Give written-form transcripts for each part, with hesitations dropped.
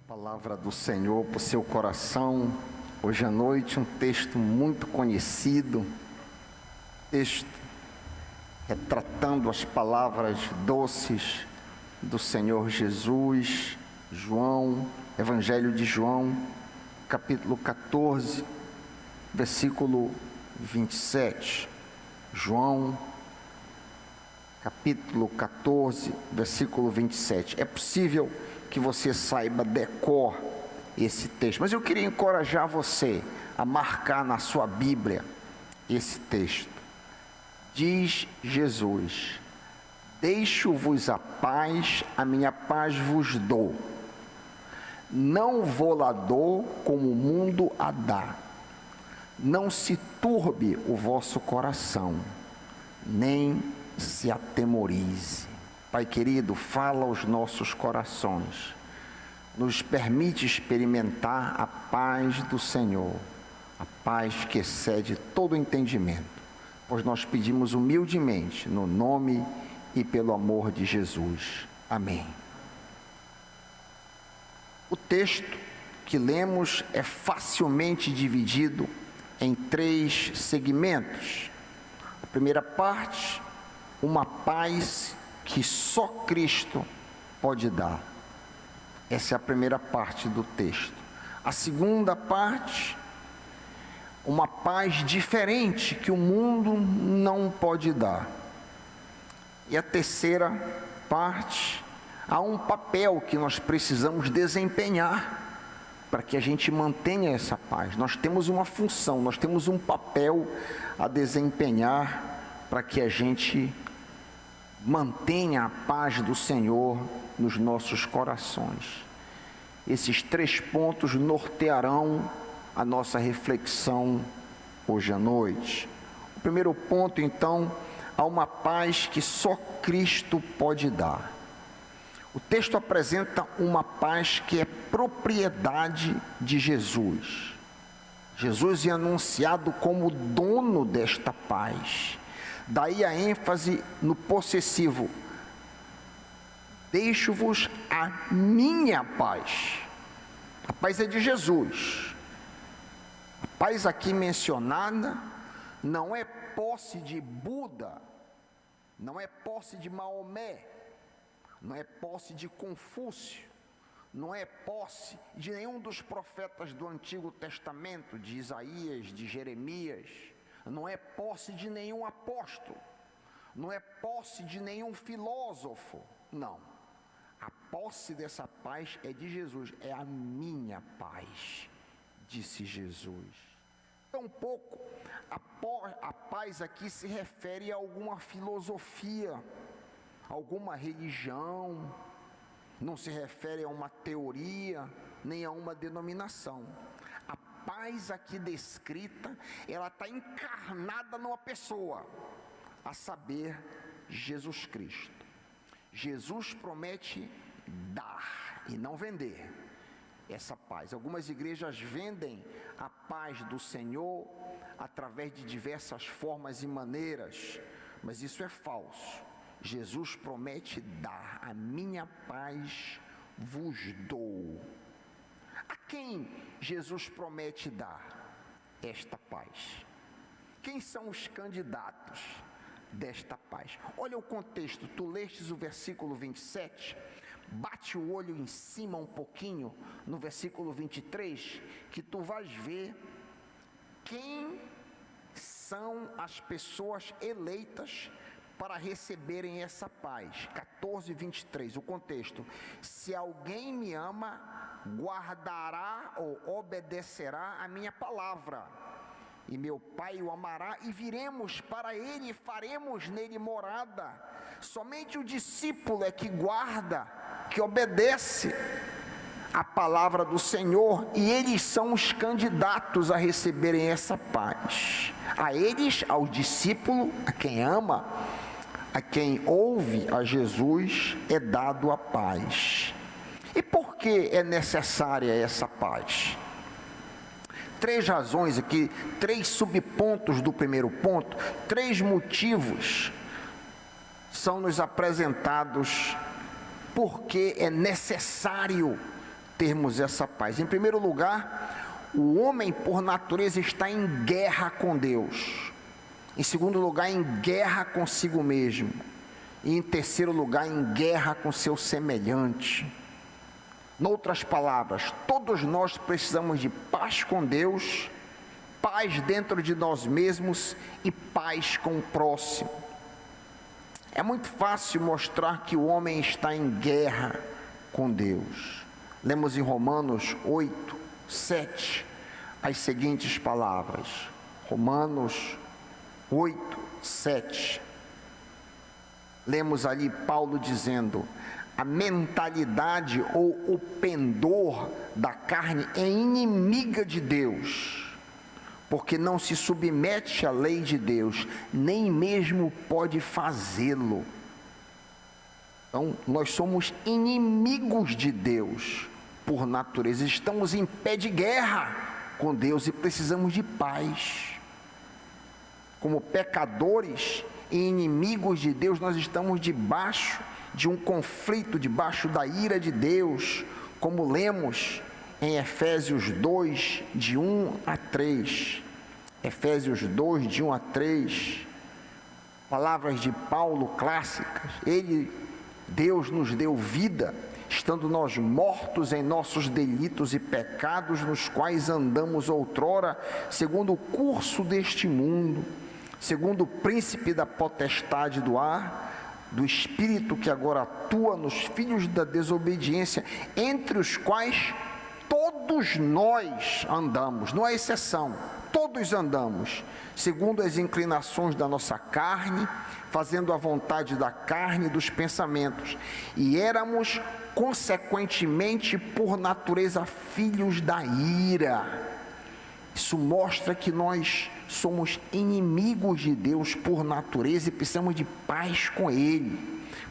Palavra do Senhor para o seu coração, hoje à noite, um texto muito conhecido, texto retratando as palavras doces do Senhor Jesus, Evangelho de João, capítulo 14, versículo 27. João, capítulo 14, versículo 27. É possível que você saiba decor esse texto, mas eu queria encorajar você a marcar na sua Bíblia esse texto. Diz Jesus: deixo-vos a paz, a minha paz vos dou, não vou lá dou como o mundo a dá, não se turbe o vosso coração, nem se atemorize. Pai querido, fala aos nossos corações, nos permite experimentar a paz do Senhor, a paz que excede todo entendimento, pois nós pedimos humildemente, no nome e pelo amor de Jesus. Amém. O texto que lemos é facilmente dividido em 3 segmentos. A primeira parte, uma paz que só Cristo pode dar. Essa é a primeira parte do texto. A segunda parte, uma paz diferente que o mundo não pode dar. E a terceira parte, há um papel que nós precisamos desempenhar para que a gente mantenha essa paz. Nós temos uma função, nós temos um papel a desempenhar para que a gente mantenha a paz do Senhor nos nossos corações. Esses 3 pontos nortearão a nossa reflexão hoje à noite. O primeiro ponto, então, há uma paz que só Cristo pode dar. O texto apresenta uma paz que é propriedade de Jesus. Jesus é anunciado como dono desta paz. Daí a ênfase no possessivo: deixo-vos a minha paz. A paz é de Jesus. A paz aqui mencionada não é posse de Buda, não é posse de Maomé, não é posse de Confúcio, não é posse de nenhum dos profetas do Antigo Testamento, de Isaías, de Jeremias, não é posse de nenhum apóstolo, não é posse de nenhum filósofo, não. A posse dessa paz é de Jesus, é a minha paz, disse Jesus. Tampouco a paz aqui se refere a alguma filosofia, alguma religião, não se refere a uma teoria, nem a uma denominação. A paz aqui descrita, ela está encarnada numa pessoa, a saber, Jesus Cristo. Jesus promete dar e não vender essa paz. Algumas igrejas vendem a paz do Senhor através de diversas formas e maneiras, mas isso é falso. Jesus promete dar: a minha paz vos dou. A quem Jesus promete dar esta paz? Quem são os candidatos desta paz? Olha o contexto, tu lestes o versículo 27, bate o olho em cima um pouquinho, no versículo 23, que tu vais ver quem são as pessoas eleitas para receberem essa paz. 14, 23, o contexto: se alguém me ama, guardará ou obedecerá a minha palavra, e meu Pai o amará, e viremos para ele e faremos nele morada. Somente o discípulo é que guarda, que obedece a palavra do Senhor, e eles são os candidatos a receberem essa paz. A eles, ao discípulo, a quem ama, a quem ouve a Jesus, é dado a paz. E por que é necessária essa paz? 3 razões aqui, 3 subpontos do primeiro ponto, 3 motivos são nos apresentados porque é necessário termos essa paz? Em primeiro lugar, o homem por natureza está em guerra com Deus. Em segundo lugar, em guerra consigo mesmo. E em terceiro lugar, em guerra com seu semelhante. Noutras palavras, todos nós precisamos de paz com Deus, paz dentro de nós mesmos e paz com o próximo. É muito fácil mostrar que o homem está em guerra com Deus. Lemos em Romanos 8, 7, as seguintes palavras. Romanos 8, 7. Lemos ali Paulo dizendo: a mentalidade ou o pendor da carne é inimiga de Deus, porque não se submete à lei de Deus, nem mesmo pode fazê-lo. Então, nós somos inimigos de Deus por natureza, estamos em pé de guerra com Deus e precisamos de paz. Como pecadores e inimigos de Deus, nós estamos debaixo de um conflito, debaixo da ira de Deus, como lemos em Efésios 2, de 1 a 3. Efésios 2, de 1 a 3. Palavras de Paulo clássicas. Deus nos deu vida, estando nós mortos em nossos delitos e pecados, nos quais andamos outrora, segundo o curso deste mundo, segundo o príncipe da potestade do ar, do espírito que agora atua nos filhos da desobediência, entre os quais todos nós andamos, não há exceção, todos andamos, segundo as inclinações da nossa carne, fazendo a vontade da carne e dos pensamentos, e éramos consequentemente por natureza filhos da ira. Isso mostra que nós somos inimigos de Deus por natureza e precisamos de paz com Ele.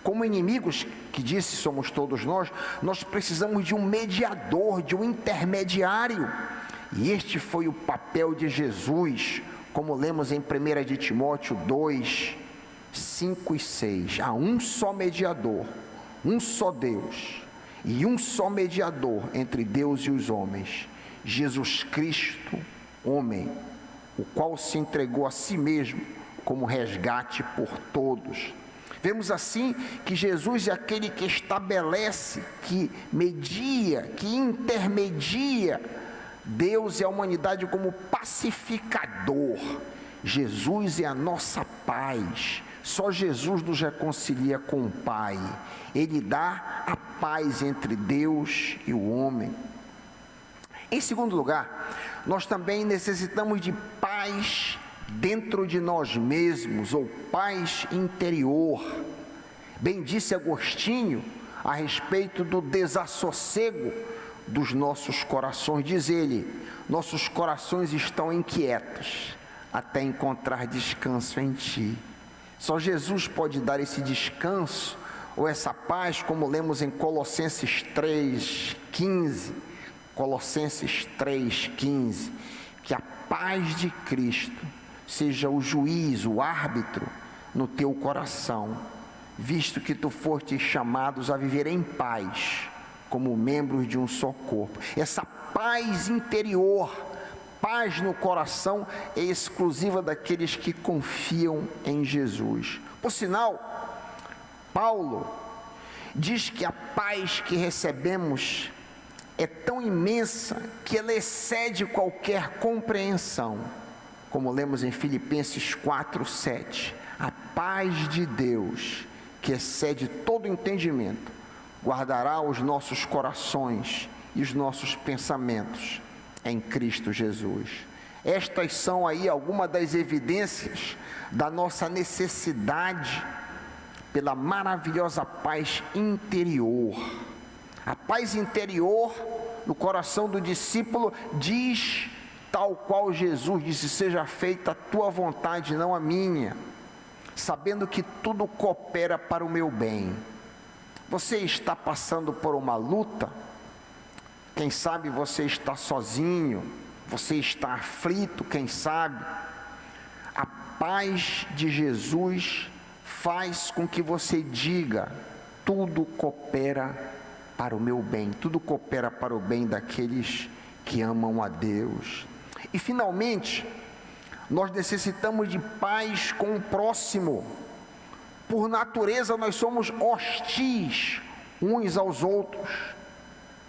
Como inimigos, que disse somos todos nós precisamos de um mediador, de um intermediário. E este foi o papel de Jesus, como lemos em 1 de Timóteo 2, 5 e 6. Há um só mediador, um só Deus, e um só mediador entre Deus e os homens, Jesus Cristo, homem, o qual se entregou a si mesmo como resgate por todos. Vemos assim que Jesus é aquele que estabelece, que media, que intermedia Deus e a humanidade como pacificador. Jesus é a nossa paz. Só Jesus nos reconcilia com o Pai. Ele dá a paz entre Deus e o homem. Em segundo lugar, nós também necessitamos de paz dentro de nós mesmos, ou paz interior. Bem disse Agostinho a respeito do desassossego dos nossos corações. Diz ele: nossos corações estão inquietos até encontrar descanso em Ti. Só Jesus pode dar esse descanso ou essa paz, como lemos em Colossenses 3,15. Colossenses 3,15, que a paz de Cristo seja o juiz, o árbitro no teu coração, visto que tu fostes chamados a viver em paz, como membros de um só corpo. Essa paz interior, paz no coração, é exclusiva daqueles que confiam em Jesus. Por sinal, Paulo diz que a paz que recebemos é tão imensa que ela excede qualquer compreensão, como lemos em Filipenses 4:7. A paz de Deus, que excede todo entendimento, guardará os nossos corações e os nossos pensamentos em Cristo Jesus. Estas são aí algumas das evidências da nossa necessidade pela maravilhosa paz interior. A paz interior no coração do discípulo diz, tal qual Jesus disse: seja feita a tua vontade, não a minha, sabendo que tudo coopera para o meu bem. Você está passando por uma luta? Quem sabe você está sozinho, você está aflito, quem sabe? A paz de Jesus faz com que você diga: tudo coopera para o meu bem, tudo coopera para o bem daqueles que amam a Deus. E finalmente, nós necessitamos de paz com o próximo. Por natureza nós somos hostis uns aos outros.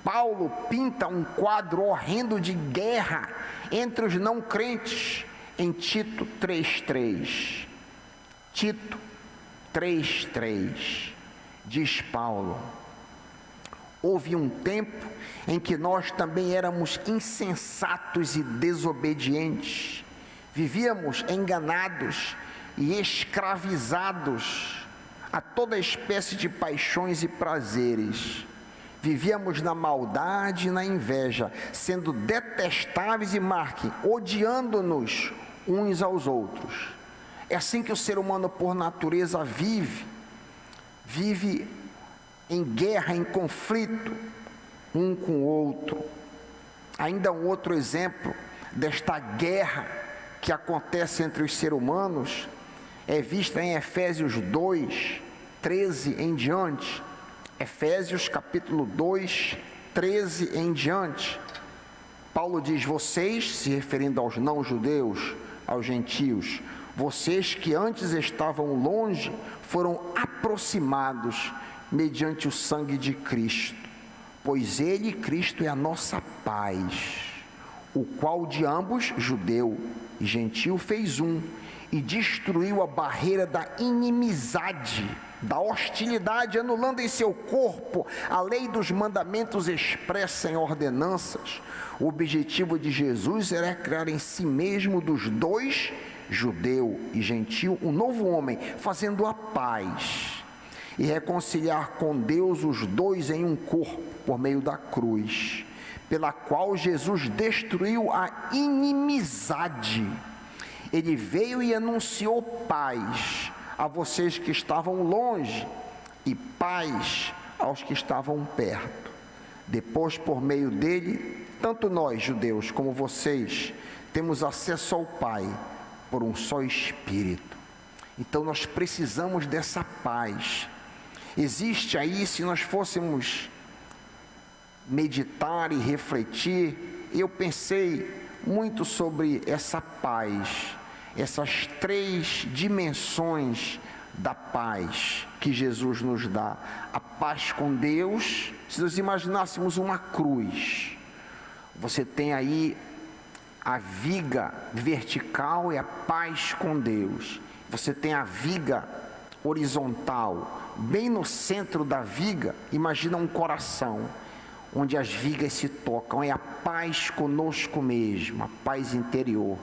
Paulo pinta um quadro horrendo de guerra entre os não crentes em Tito 3:3. Tito 3:3, diz Paulo: houve um tempo em que nós também éramos insensatos e desobedientes, vivíamos enganados e escravizados a toda espécie de paixões e prazeres. Vivíamos na maldade e na inveja, sendo detestáveis e odiando-nos uns aos outros. É assim que o ser humano por natureza vive em guerra, em conflito um com o outro. Ainda um outro exemplo desta guerra que acontece entre os seres humanos é vista em Efésios 2:13 em diante. Efésios capítulo 2:13 em diante. Paulo diz: vocês, se referindo aos não-judeus, aos gentios, vocês que antes estavam longe, foram aproximados mediante o sangue de Cristo, pois ele, Cristo, é a nossa paz, o qual de ambos, judeu e gentio, fez um, e destruiu a barreira da inimizade, da hostilidade, anulando em seu corpo a lei dos mandamentos expressa em ordenanças. O objetivo de Jesus era criar em si mesmo dos dois, judeu e gentio, um novo homem, fazendo a paz, e reconciliar com Deus os dois em um corpo, por meio da cruz, pela qual Jesus destruiu a inimizade. Ele veio e anunciou paz a vocês que estavam longe e paz aos que estavam perto. Depois, por meio dele, tanto nós, judeus, como vocês, temos acesso ao Pai por um só Espírito. Então nós precisamos dessa paz. Existe aí, se nós fôssemos meditar e refletir, eu pensei muito sobre essa paz, essas três dimensões da paz que Jesus nos dá. A paz com Deus, se nós imaginássemos uma cruz, você tem aí a viga vertical, é a paz com Deus. Você tem a viga horizontal, bem no centro da viga, imagina um coração, onde as vigas se tocam, é a paz conosco mesmo, a paz interior.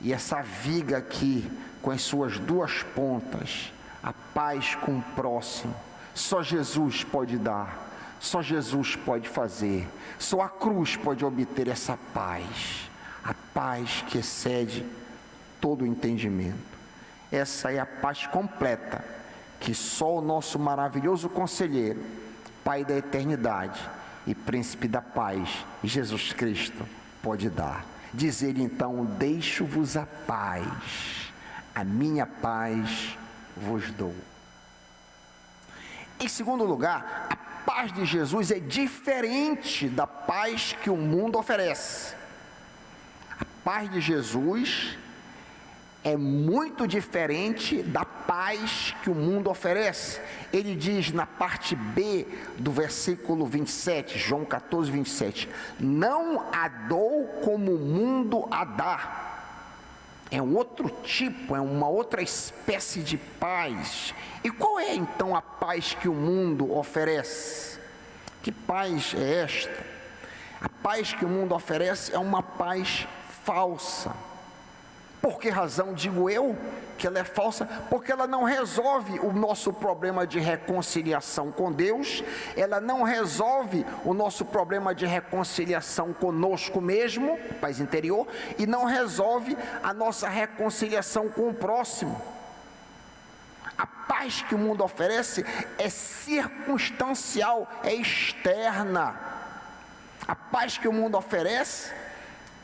E essa viga aqui, com as suas duas pontas, a paz com o próximo, só Jesus pode dar, só Jesus pode fazer, só a cruz pode obter essa paz, a paz que excede todo o entendimento. Essa é a paz completa, que só o nosso maravilhoso conselheiro, Pai da eternidade e Príncipe da paz, Jesus Cristo, pode dar. Diz ele então: deixo-vos a paz, a minha paz vos dou. Em segundo lugar, a paz de Jesus é diferente da paz que o mundo oferece. A paz de Jesus é muito diferente da paz que o mundo oferece. Ele diz na parte B do versículo 27, João 14:27, não a dou como o mundo a dá. É um outro tipo, é uma outra espécie de paz. E qual é então a paz que o mundo oferece? Que paz é esta? A paz que o mundo oferece é uma paz falsa. Por que razão digo eu que ela é falsa? Porque ela não resolve o nosso problema de reconciliação com Deus, ela não resolve o nosso problema de reconciliação conosco mesmo, paz interior, e não resolve a nossa reconciliação com o próximo. A paz que o mundo oferece é circunstancial, é externa. A paz que o mundo oferece,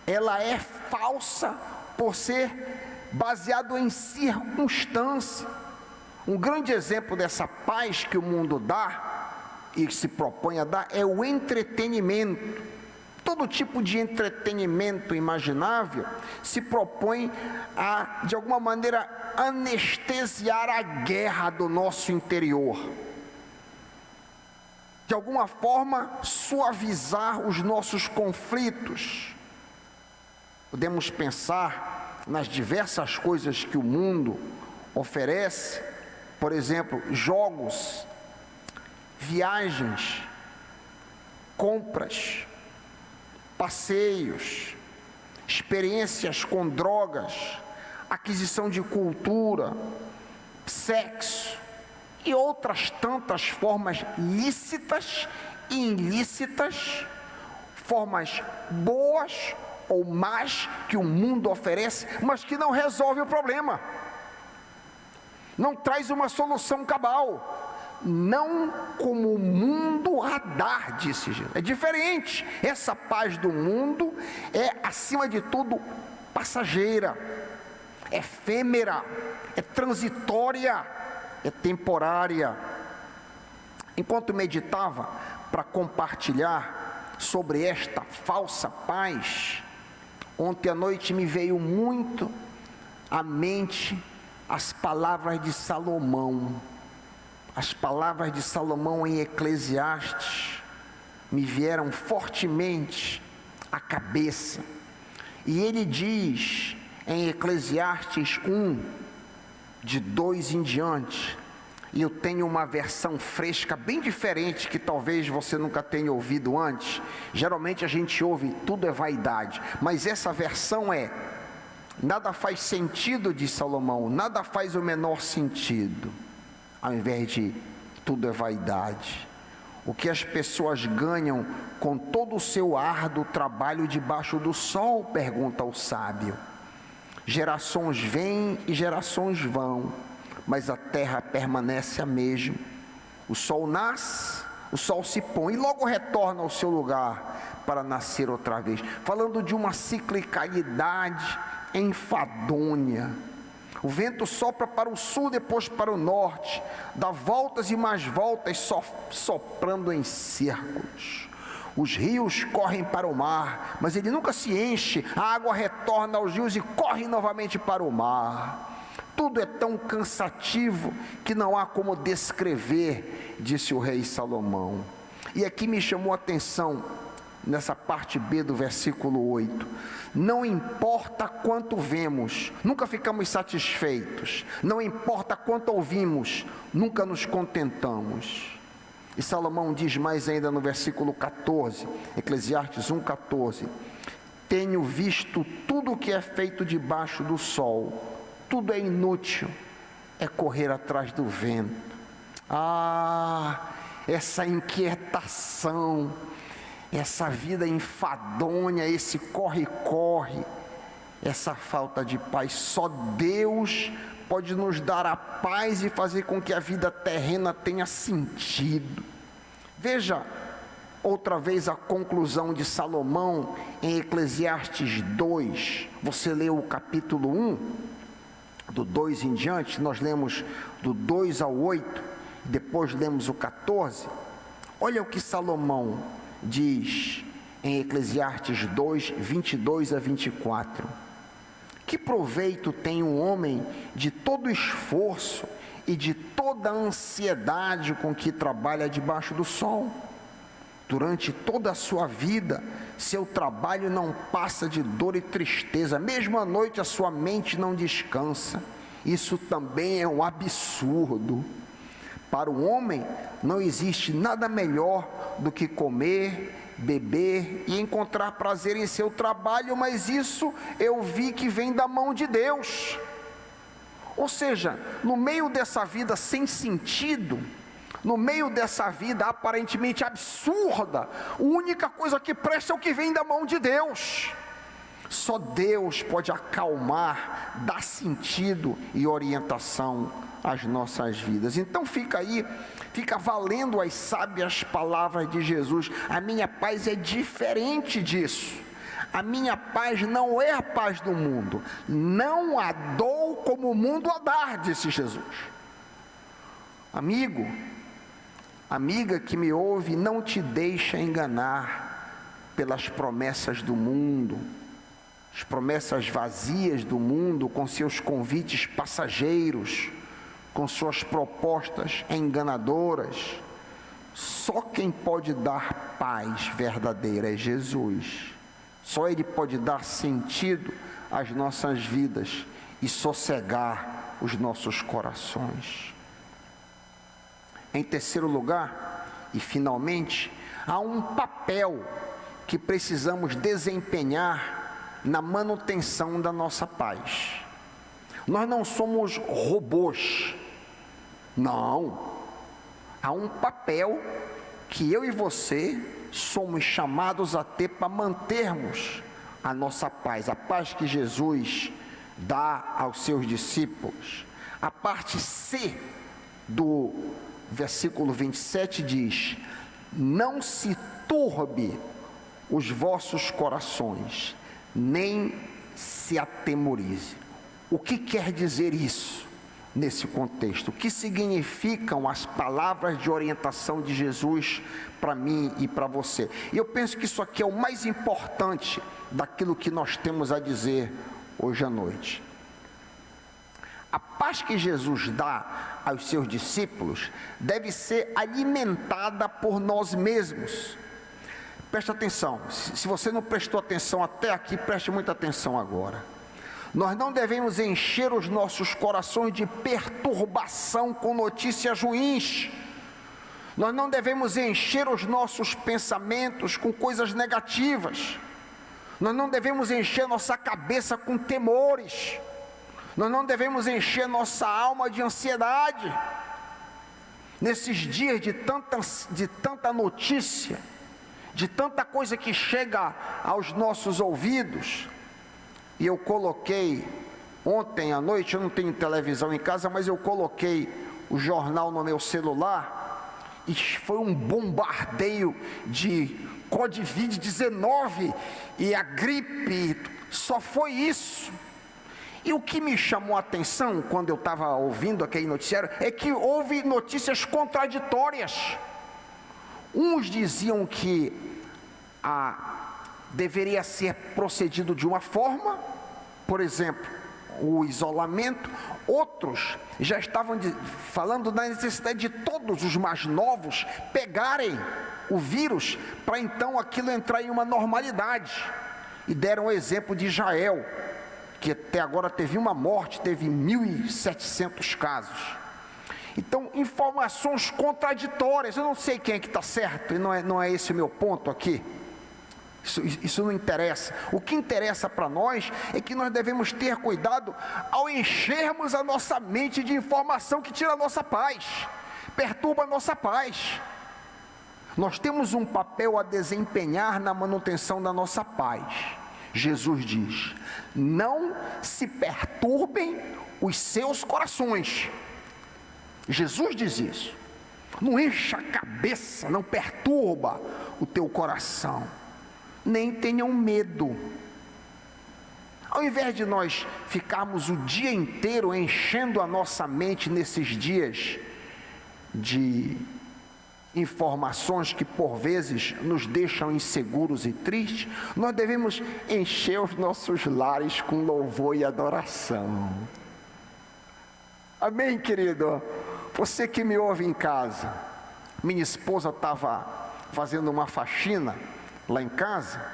ela é falsa por ser baseado em circunstância. Um grande exemplo dessa paz que o mundo dá e se propõe a dar é o entretenimento. Todo tipo de entretenimento imaginável se propõe a, de alguma maneira, anestesiar a guerra do nosso interior. De alguma forma, suavizar os nossos conflitos. Podemos pensar nas diversas coisas que o mundo oferece, por exemplo, jogos, viagens, compras, passeios, experiências com drogas, aquisição de cultura, sexo e outras tantas formas lícitas e ilícitas, formas boas ou más que o mundo oferece, mas que não resolve o problema, não traz uma solução cabal. Não como o mundo a dar, disse Jesus. É diferente. Essa paz do mundo é, acima de tudo, passageira, é efêmera, é transitória, é temporária. Enquanto meditava para compartilhar sobre esta falsa paz, ontem à noite me veio muito à mente as palavras de Salomão. As palavras de Salomão em Eclesiastes me vieram fortemente à cabeça. E ele diz em Eclesiastes 1, de 2 em diante, e eu tenho uma versão fresca, bem diferente, que talvez você nunca tenha ouvido antes. Geralmente a gente ouve, tudo é vaidade, mas essa versão é, nada faz sentido, de Salomão, nada faz o menor sentido. Ao invés de tudo é vaidade. O que as pessoas ganham com todo o seu árduo trabalho debaixo do sol? Pergunta o sábio. Gerações vêm e gerações vão, mas a terra permanece a mesma. O sol nasce, o sol se põe e logo retorna ao seu lugar para nascer outra vez. Falando de uma ciclicalidade enfadonha. O vento sopra para o sul, depois para o norte, dá voltas e mais voltas, soprando em círculos. Os rios correm para o mar, mas ele nunca se enche. A água retorna aos rios e corre novamente para o mar. Tudo é tão cansativo que não há como descrever, disse o rei Salomão. E aqui me chamou a atenção, nessa parte B do versículo 8, não importa quanto vemos, nunca ficamos satisfeitos, não importa quanto ouvimos, nunca nos contentamos. E Salomão diz mais ainda no versículo 14, Eclesiastes 1,14, tenho visto tudo o que é feito debaixo do sol, tudo é inútil, é correr atrás do vento. Essa inquietação, essa vida enfadonha, esse corre-corre, essa falta de paz, só Deus pode nos dar a paz e fazer com que a vida terrena tenha sentido. Veja outra vez a conclusão de Salomão em Eclesiastes 2, você leu o capítulo 1, do 2 em diante, nós lemos do 2 ao 8, depois lemos o 14, olha o que Salomão diz em Eclesiastes 2, 22 a 24, que proveito tem um homem de todo esforço e de toda a ansiedade com que trabalha debaixo do sol? Durante toda a sua vida, seu trabalho não passa de dor e tristeza, mesmo à noite a sua mente não descansa. Isso também é um absurdo. Para o homem não existe nada melhor do que comer, beber e encontrar prazer em seu trabalho, mas isso eu vi que vem da mão de Deus. Ou seja, no meio dessa vida sem sentido, no meio dessa vida aparentemente absurda, a única coisa que presta é o que vem da mão de Deus. Só Deus pode acalmar, dar sentido e orientação às nossas vidas. Então fica aí, fica valendo as sábias palavras de Jesus. A minha paz é diferente disso. A minha paz não é a paz do mundo. Não a dou como o mundo a dar, disse Jesus. Amigo, Amiga que me ouve, não te deixa enganar pelas promessas do mundo, as promessas vazias do mundo, com seus convites passageiros, com suas propostas enganadoras. Só quem pode dar paz verdadeira é Jesus. Só Ele pode dar sentido às nossas vidas e sossegar os nossos corações. Em terceiro lugar, e finalmente, há um papel que precisamos desempenhar na manutenção da nossa paz. Nós não somos robôs, não. Há um papel que eu e você somos chamados a ter para mantermos a nossa paz, a paz que Jesus dá aos seus discípulos. A parte C do versículo 27 diz: não se turbe os vossos corações, nem se atemorize. O que quer dizer isso nesse contexto? O que significam as palavras de orientação de Jesus para mim e para você? E eu penso que isso aqui é o mais importante daquilo que nós temos a dizer hoje à noite. A paz que Jesus dá aos seus discípulos deve ser alimentada por nós mesmos. Preste atenção, se você não prestou atenção até aqui, preste muita atenção agora. Nós não devemos encher os nossos corações de perturbação com notícias ruins. Nós não devemos encher os nossos pensamentos com coisas negativas. Nós não devemos encher nossa cabeça com temores. Nós não devemos encher nossa alma de ansiedade. Nesses dias de tanta notícia, de tanta coisa que chega aos nossos ouvidos, e eu coloquei, ontem à noite, eu não tenho televisão em casa, mas eu coloquei o jornal no meu celular, e foi um bombardeio de Covid-19, e a gripe, só foi isso. E o que me chamou a atenção, quando eu estava ouvindo aquele noticiário, é que houve notícias contraditórias. Uns diziam que deveria ser procedido de uma forma, por exemplo, o isolamento. Outros já estavam falando da necessidade de todos os mais novos pegarem o vírus, para então aquilo entrar em uma normalidade. E deram o exemplo de Israel, que até agora teve uma morte, teve 1.700 casos. Então, informações contraditórias. Eu não sei quem é que está certo, e não é esse o meu ponto aqui. Isso não interessa. O que interessa para nós é que nós devemos ter cuidado ao enchermos a nossa mente de informação que tira a nossa paz, perturba a nossa paz. Nós temos um papel a desempenhar na manutenção da nossa paz. Jesus diz: não se perturbem os seus corações. Jesus diz isso. Não encha a cabeça, não perturba o teu coração. Nem tenham medo. Ao invés de nós ficarmos o dia inteiro enchendo a nossa mente nesses dias de informações que por vezes nos deixam inseguros e tristes, nós devemos encher os nossos lares com louvor e adoração. Amém, querido? Você que me ouve em casa, minha esposa estava fazendo uma faxina lá em casa,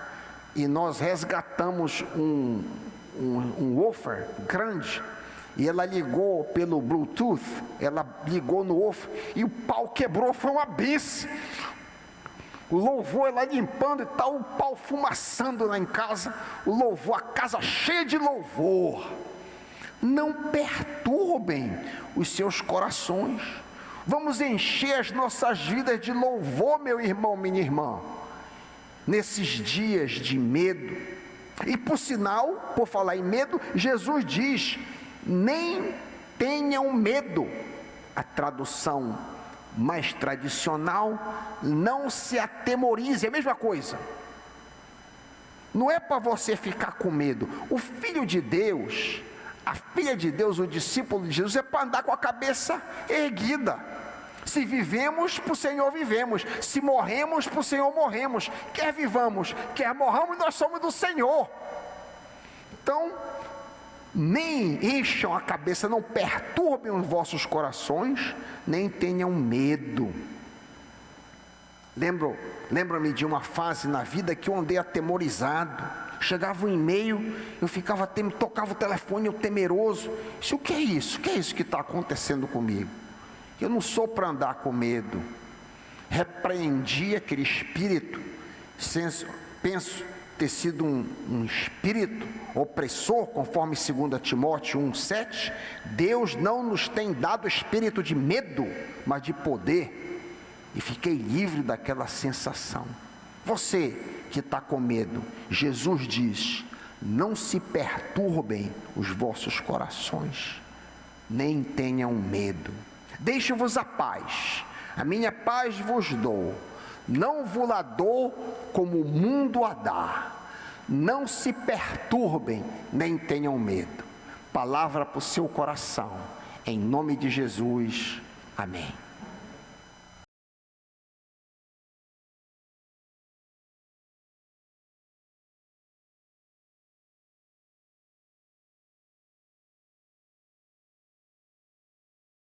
e nós resgatamos um woofer grande, e ela ligou pelo Bluetooth, ela ligou no woofer, e o pau quebrou, foi uma benção. O louvor, ela limpando e tal, o pau fumaçando lá em casa, o louvor, a casa cheia de louvor. Não perturbem os seus corações. Vamos encher as nossas vidas de louvor, meu irmão, minha irmã, nesses dias de medo. E por sinal, por falar em medo, Jesus diz: nem tenham medo. A tradução mais tradicional, não se atemorize, é a mesma coisa. Não é para você ficar com medo. O filho de Deus, a filha de Deus, o discípulo de Jesus, é para andar com a cabeça erguida. Se vivemos, para o Senhor vivemos. Se morremos, para o Senhor morremos. Quer vivamos, quer morramos, nós somos do Senhor. Então, nem encham a cabeça, não perturbem os vossos corações, nem tenham medo. Lembro-me de uma fase na vida que eu andei atemorizado. Chegava um e-mail, eu ficava, tocava o telefone, eu temeroso. O que é isso? O que é isso que está acontecendo comigo? Eu não sou para andar com medo. Repreendi aquele espírito, penso ter sido um espírito opressor, conforme 2 Timóteo 1,7. Deus não nos tem dado espírito de medo, mas de poder. E fiquei livre daquela sensação. Você que está com medo, Jesus diz: não se perturbem os vossos corações, nem tenham medo. Deixo-vos a paz, a minha paz vos dou, não vos la dou como o mundo a dá. Não se perturbem, nem tenham medo. Palavra para o seu coração, em nome de Jesus, amém.